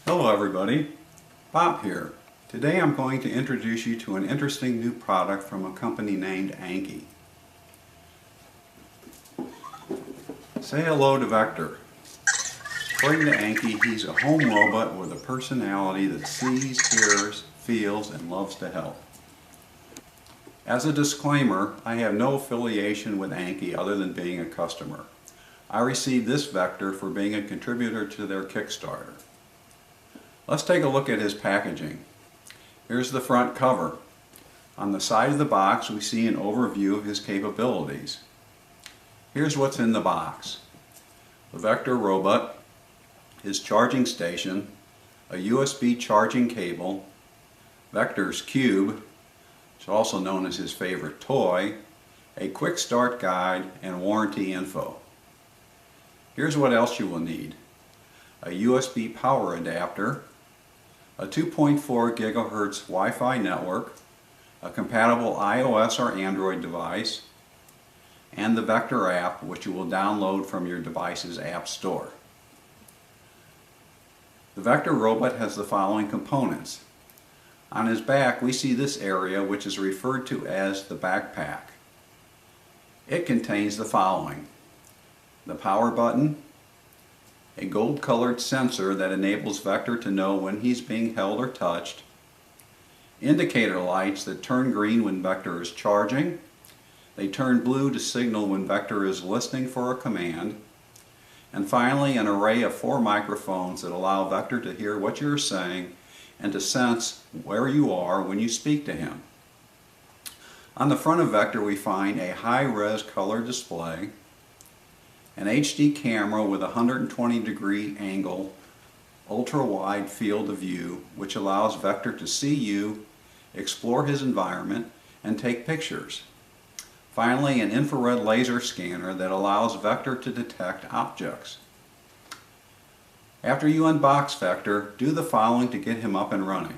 Hello everybody, Bob here. Today I'm going to introduce you to an interesting new product from a company named Anki. Say hello to Vector. According to Anki, he's a home robot with a personality that sees, hears, feels, and loves to help. As a disclaimer, I have no affiliation with Anki other than being a customer. I received this Vector for being a contributor to their Kickstarter. Let's take a look at his packaging. Here's the front cover. On the side of the box we see an overview of his capabilities. Here's what's in the box. The Vector robot, his charging station, a USB charging cable, Vector's cube, which is also known as his favorite toy, a quick start guide, and warranty info. Here's what else you will need. A USB power adapter, a 2.4 GHz Wi-Fi network, a compatible iOS or Android device, and the Vector app, which you will download from your device's app store. The Vector robot has the following components. On his back we see this area, which is referred to as the backpack. It contains the following: the power button, a gold-colored sensor that enables Vector to know when he's being held or touched, indicator lights that turn green when Vector is charging, they turn blue to signal when Vector is listening for a command, and finally an array of 4 microphones that allow Vector to hear what you're saying and to sense where you are when you speak to him. On the front of Vector we find a high-res color display, an HD camera with a 120-degree angle, ultra-wide field of view, which allows Vector to see you, explore his environment, and take pictures. Finally, an infrared laser scanner that allows Vector to detect objects. After you unbox Vector, do the following to get him up and running.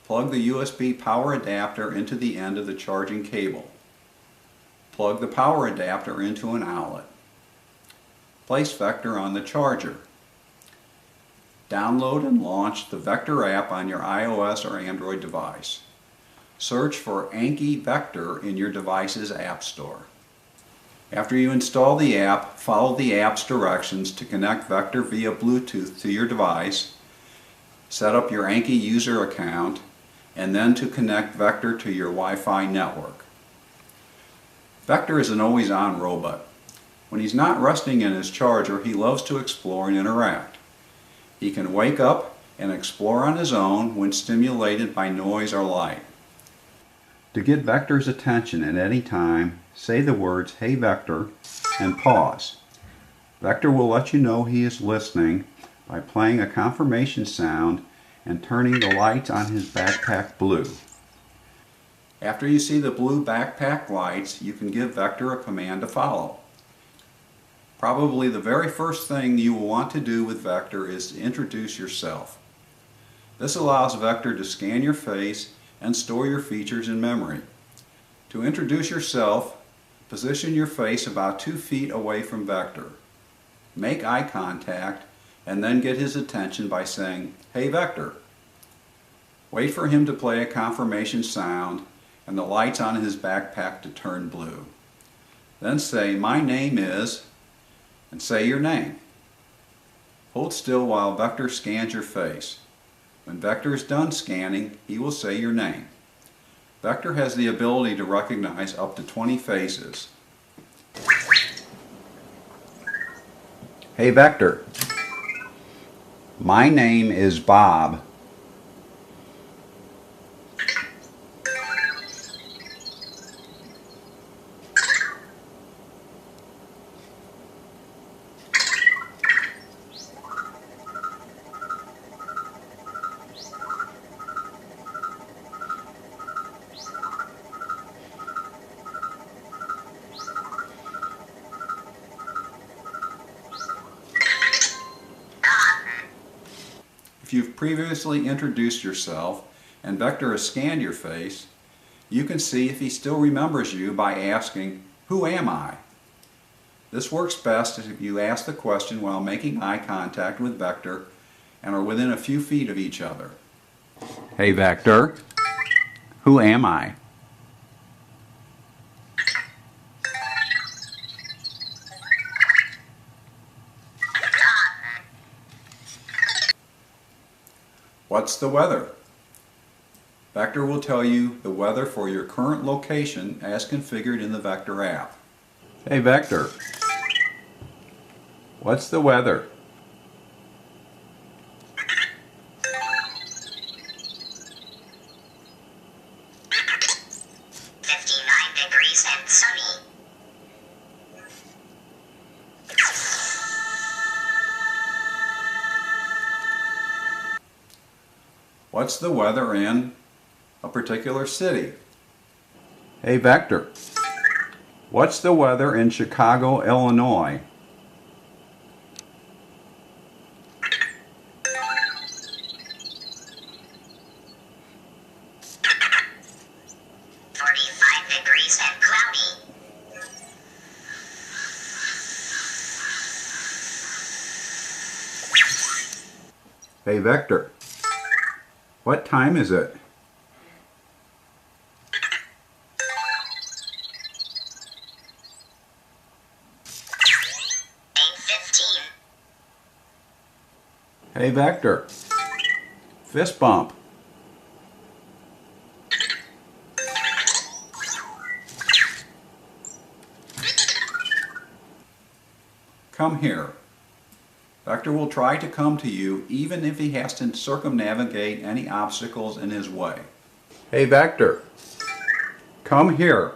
Plug the USB power adapter into the end of the charging cable. Plug the power adapter into an outlet. Place Vector on the charger. Download and launch the Vector app on your iOS or Android device. Search for Anki Vector in your device's app store. After you install the app, follow the app's directions to connect Vector via Bluetooth to your device, set up your Anki user account, and then to connect Vector to your Wi-Fi network. Vector is an always-on robot. When he's not resting in his charger, he loves to explore and interact. He can wake up and explore on his own when stimulated by noise or light. To get Vector's attention at any time, say the words, "Hey Vector," and pause. Vector will let you know he is listening by playing a confirmation sound and turning the lights on his backpack blue. After you see the blue backpack lights, you can give Vector a command to follow. Probably the very first thing you will want to do with Vector is to introduce yourself. This allows Vector to scan your face and store your features in memory. To introduce yourself, position your face about 2 feet away from Vector. Make eye contact and then get his attention by saying, "Hey Vector." Wait for him to play a confirmation sound and the lights on his backpack to turn blue. Then say, "My name is," and say your name. Hold still while Vector scans your face. When Vector is done scanning, he will say your name. Vector has the ability to recognize up to 20 faces. "Hey Vector, my name is Bob." If you've previously introduced yourself and Vector has scanned your face, you can see if he still remembers you by asking, "Who am I?" This works best if you ask the question while making eye contact with Vector and are within a few feet of each other. Hey vector, who am I? What's the weather? Vector will tell you the weather for your current location as configured in the Vector app. Hey Vector, what's the weather? 59 degrees and sunny. What's the weather in a particular city? Hey Vector, what's the weather in Chicago, Illinois? 45 degrees and cloudy. Hey Vector, what time is it? 8:15. Hey Vector, fist bump. Come here. Vector will try to come to you even if he has to circumnavigate any obstacles in his way. Hey Vector, come here.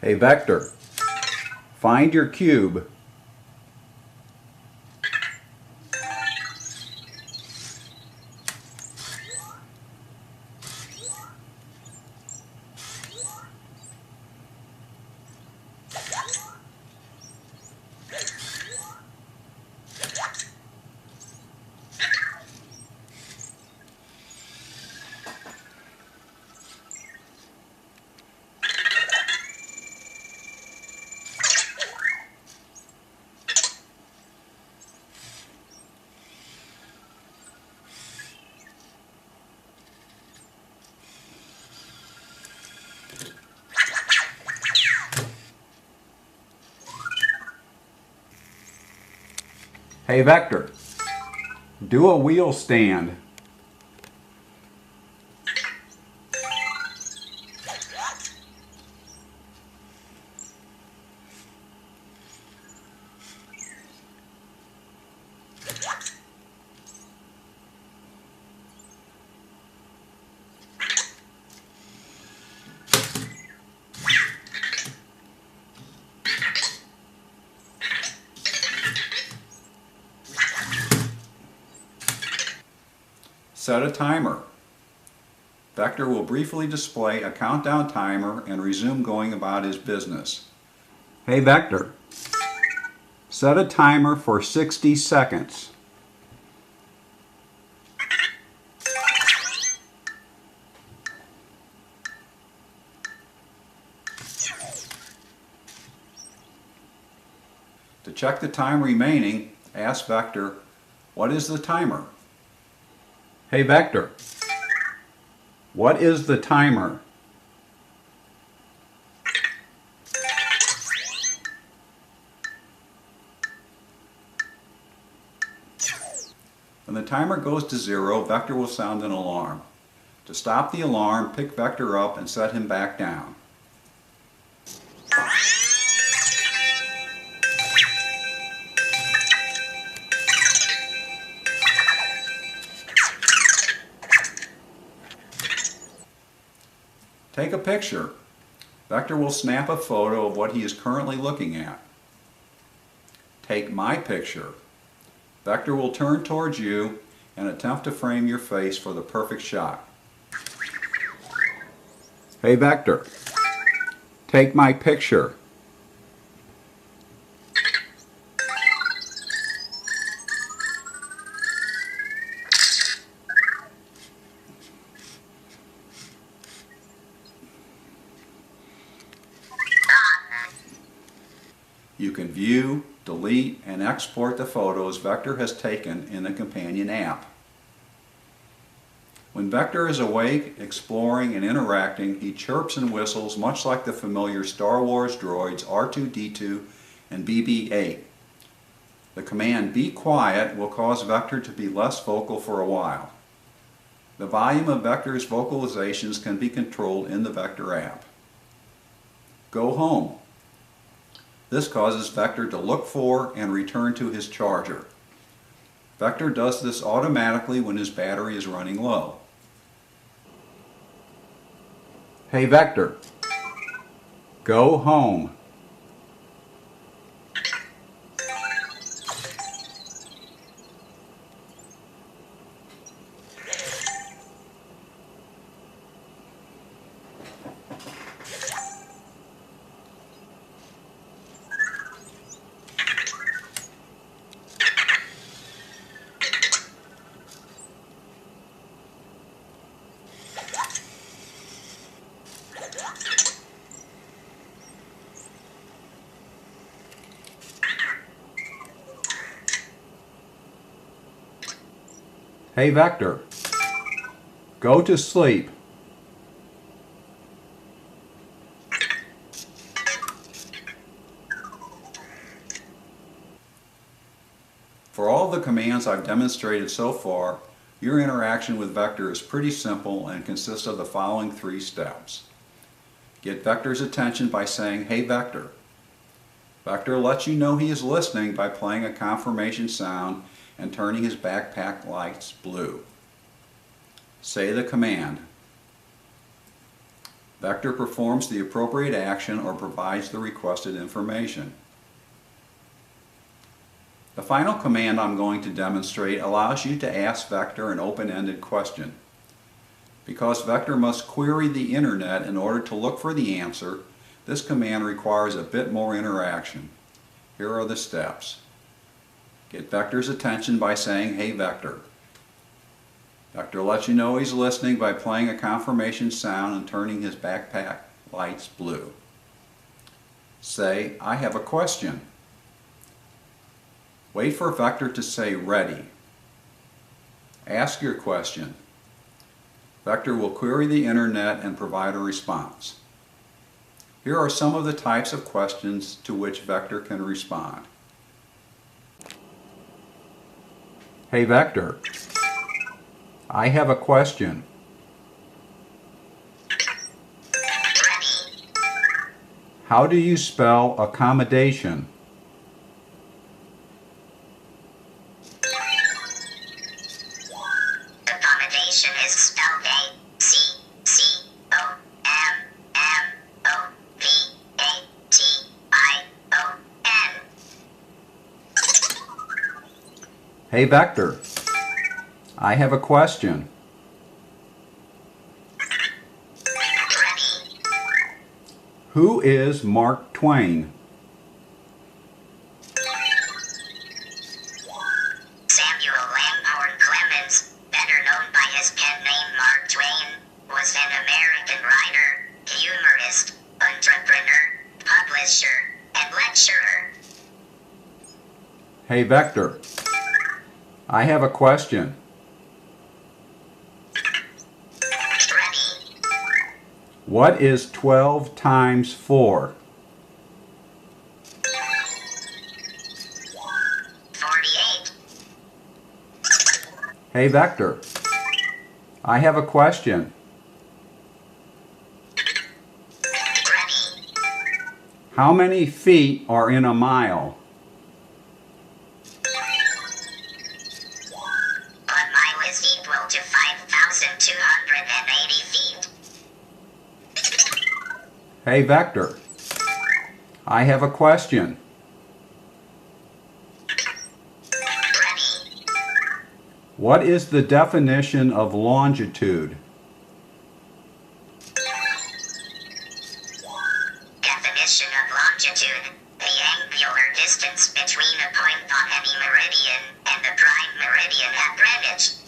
Hey Vector, find your cube. Hey Vector, do a wheel stand. Set a timer. Vector will briefly display a countdown timer and resume going about his business. Hey Vector, set a timer for 60 seconds. To check the time remaining, ask Vector, what is the timer? Hey Vector, what is the timer? When the timer goes to 0, Vector will sound an alarm. To stop the alarm, pick Vector up and set him back down. Take a picture. Vector will snap a photo of what he is currently looking at. Take my picture. Vector will turn towards you and attempt to frame your face for the perfect shot. Hey Vector, take my picture. You can view, delete, and export the photos Vector has taken in the companion app. When Vector is awake, exploring, and interacting, he chirps and whistles much like the familiar Star Wars droids R2-D2 and BB-8. The command "Be quiet" will cause Vector to be less vocal for a while. The volume of Vector's vocalizations can be controlled in the Vector app. Go home. This causes Vector to look for and return to his charger. Vector does this automatically when his battery is running low. Hey Vector, go home. Hey Vector, go to sleep. For all the commands I've demonstrated so far, your interaction with Vector is pretty simple and consists of the following 3 steps. Get Vector's attention by saying, "Hey Vector." Vector lets you know he is listening by playing a confirmation sound and turning his backpack lights blue. Say the command. Vector performs the appropriate action or provides the requested information. The final command I'm going to demonstrate allows you to ask Vector an open-ended question. Because Vector must query the internet in order to look for the answer, this command requires a bit more interaction. Here are the steps. Get Vector's attention by saying, "Hey Vector." Vector lets you know he's listening by playing a confirmation sound and turning his backpack lights blue. Say, "I have a question." Wait for Vector to say "ready." Ask your question. Vector will query the internet and provide a response. Here are some of the types of questions to which Vector can respond. Hey Vector, I have a question. Ready. How do you spell accommodation? Accommodation is spelled A-C-C-O-M-M-O-V-A-T-I-O-N. Hey Vector, I have a question. Ready. Who is Mark Twain? Samuel Langhorne Clemens, better known by his pen name Mark Twain, was an American writer, humorist, entrepreneur, publisher, and lecturer. Hey Vector, I have a question. Ready. What is 12 times 4? 48. Hey Vector, I have a question. Ready. How many feet are in a mile? 1 mile is equal to 5,280 feet. Hey Vector, I have a question. Ready. What is the definition of longitude? Definition of longitude: the angular distance between a point on any meridian and the prime meridian at Greenwich.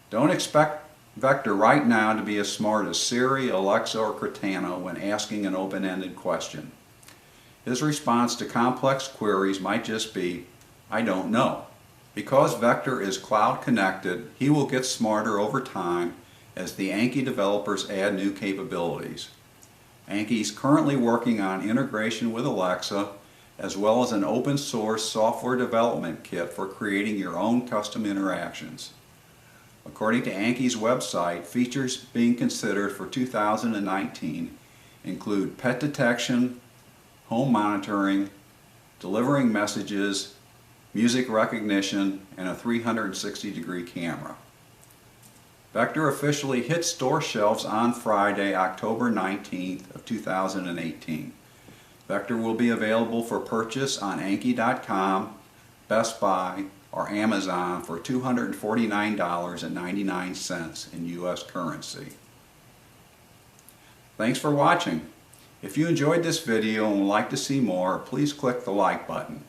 Don't expect Vector right now to be as smart as Siri, Alexa, or Cortana when asking an open-ended question. His response to complex queries might just be, I don't know. Because Vector is cloud connected, he will get smarter over time as the Anki developers add new capabilities. Anki is currently working on integration with Alexa, as well as an open source software development kit for creating your own custom interactions. According to Anki's website, features being considered for 2019 include pet detection, home monitoring, delivering messages, music recognition, and a 360-degree camera. Vector officially hit store shelves on Friday, October 19th of 2018. Vector will be available for purchase on Anki.com, Best Buy, or Amazon for $249.99 in U.S. currency. Thanks for watching. If you enjoyed this video and would like to see more, please click the like button.